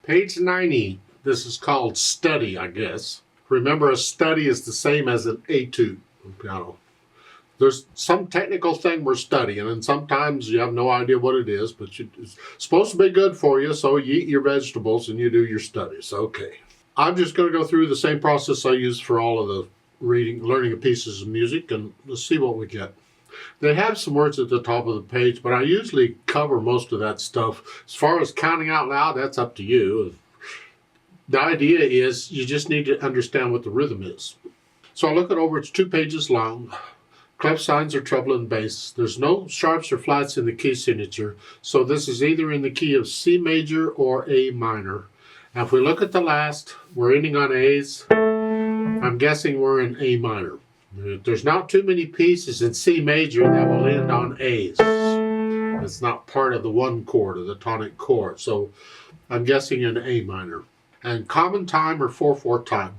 Page 90. This is called study, I guess. Remember, a study is the same as an etude on piano. There's some technical thing we're studying, and sometimes you have no idea what it is, but it's supposed to be good for you, so you eat your vegetables and you do your studies. Okay. I'm just going to go through the same process I use for all of the learning of pieces of music, and let's see what we get. They have some words at the top of the page, but I usually cover most of that stuff. As far as counting out loud, that's up to you. The idea is you just need to understand what the rhythm is. So I look it over. It's 2 pages long. Clef signs are treble and bass. There's no sharps or flats in the key signature, so this is either in the key of C major or A minor. Now if we look at the last, we're ending on A's. I'm guessing we're in A minor. There's not too many pieces in C major that will end on A's. It's not part of the 1 chord or the tonic chord, so I'm guessing in A minor. And common time or 4/4 time.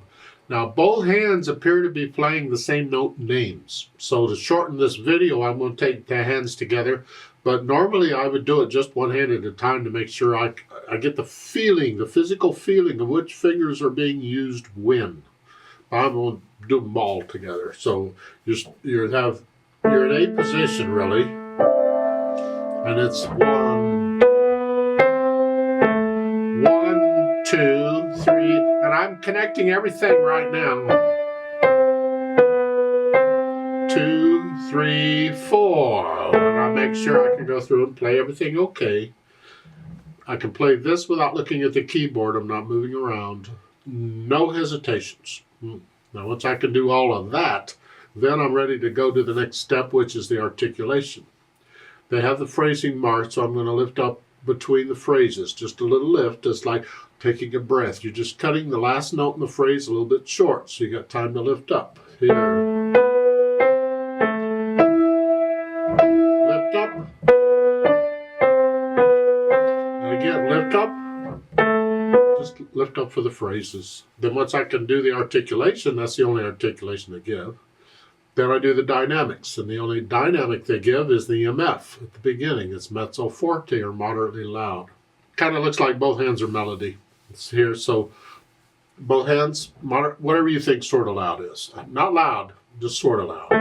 Now both hands appear to be playing the same note names. So to shorten this video, I'm going to take the hands together. But normally I would do it just one hand at a time to make sure I get the feeling, the physical feeling of which fingers are being used when. I'm going to do them all together. So you're in A position really. And it's 1, 2, 3, and I'm connecting everything right now. 2, 3, 4, and I make sure I can go through and play everything okay. I can play this without looking at the keyboard. I'm not moving around. No hesitations. Now once I can do all of that, then I'm ready to go to the next step, which is the articulation. They have the phrasing marked, so I'm going to lift up between the phrases. Just a little lift, just like taking a breath. You're just cutting the last note in the phrase a little bit short, so you got time to lift up. Here. Lift up. And again, lift up. Just lift up for the phrases. Then once I can do the articulation, that's the only articulation they give. Then I do the dynamics, and the only dynamic they give is the MF at the beginning. It's mezzo forte or moderately loud. Kind of looks like both hands are melody. It's here, so both hands, whatever you think sort of loud is. Not loud, just sort of loud.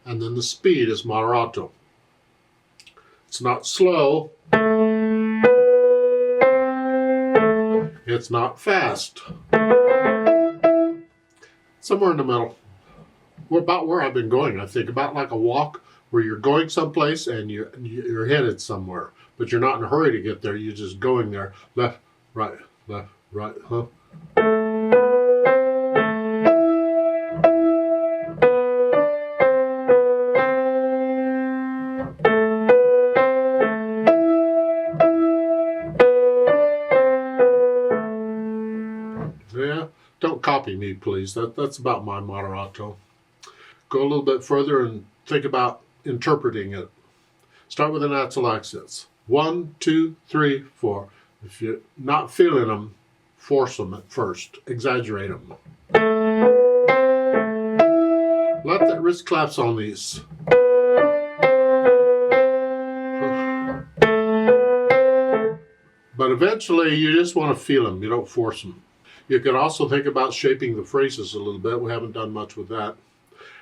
And then the speed is moderato. It's not slow. It's not fast. Somewhere in the middle. We're about where I've been going, I think. About like a walk where you're going someplace and you're headed somewhere. But you're not in a hurry to get there. You're just going there. Left, right, huh? Yeah. Don't copy me, please. That's about my moderato. Go a little bit further and think about interpreting it. Start with the natural accents. 1, 2, 3, 4. If you're not feeling them, force them at first. Exaggerate them. Let that wrist claps on these. But eventually, you just want to feel them. You don't force them. You could also think about shaping the phrases a little bit. We haven't done much with that.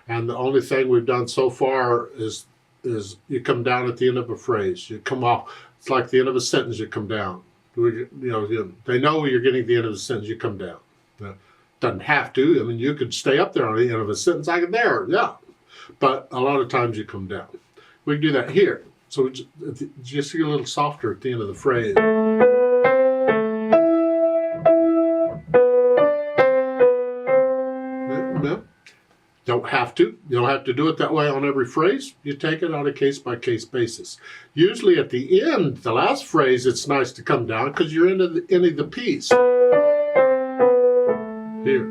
And the only thing we've done so far is you come down at the end of a phrase. You come off. It's like the end of a sentence, you come down. They know you're getting the end of the sentence, you come down. Doesn't have to. I mean, you could stay up there on the end of a sentence. I can there, yeah. But a lot of times you come down. We can do that here. So just get a little softer at the end of the phrase. Don't have to. You don't have to do it that way on every phrase. You take it on a case-by-case basis. Usually at the end, the last phrase, it's nice to come down because you're into the piece. Here.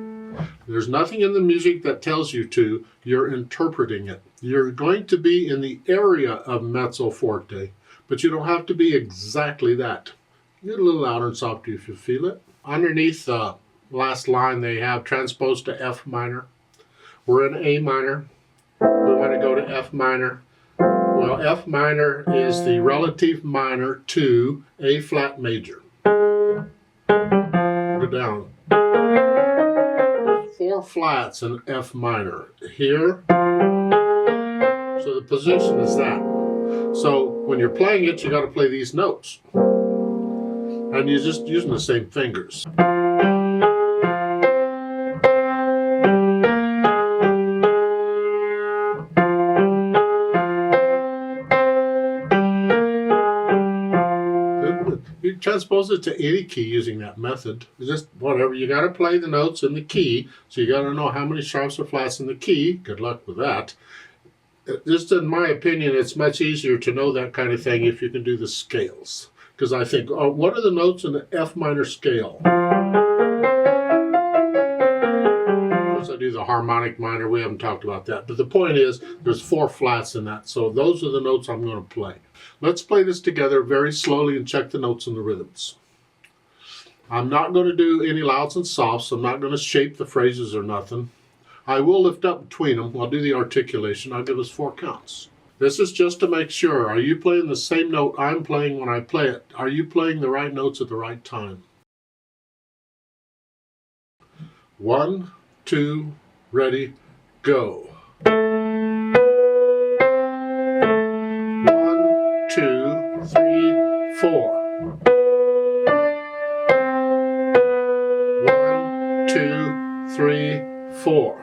There's nothing in the music that tells you to. You're interpreting it. You're going to be in the area of mezzo forte, but you don't have to be exactly that. Get a little louder and softer if you feel it. Underneath the last line, they have transposed to F minor. We're in A minor. We want to go to F minor. We Now F minor is the relative minor to A flat major. Put it down. 4 flats in F minor. Here. So the position is that. So when you're playing it, you got to play these notes. And you're just using the same fingers. You transpose it to any key using that method. It's just whatever. You got to play the notes in the key. So you got to know how many sharps or flats in the key. Good luck with that. Just in my opinion, it's much easier to know that kind of thing if you can do the scales. Because I think, oh, what are the notes in the F minor scale? Of course, I do the harmonic minor. We haven't talked about that. But the point is, there's 4 flats in that. So those are the notes I'm going to play. Let's play this together very slowly and check the notes and the rhythms. I'm not going to do any louds and softs. I'm not going to shape the phrases or nothing. I will lift up between them. I'll do the articulation. I'll give us 4 counts. This is just to make sure. Are you playing the same note I'm playing when I play it? Are you playing the right notes at the right time? 1, 2, ready, go. 1, 2, 3, 4. 1, 2, 3, 4.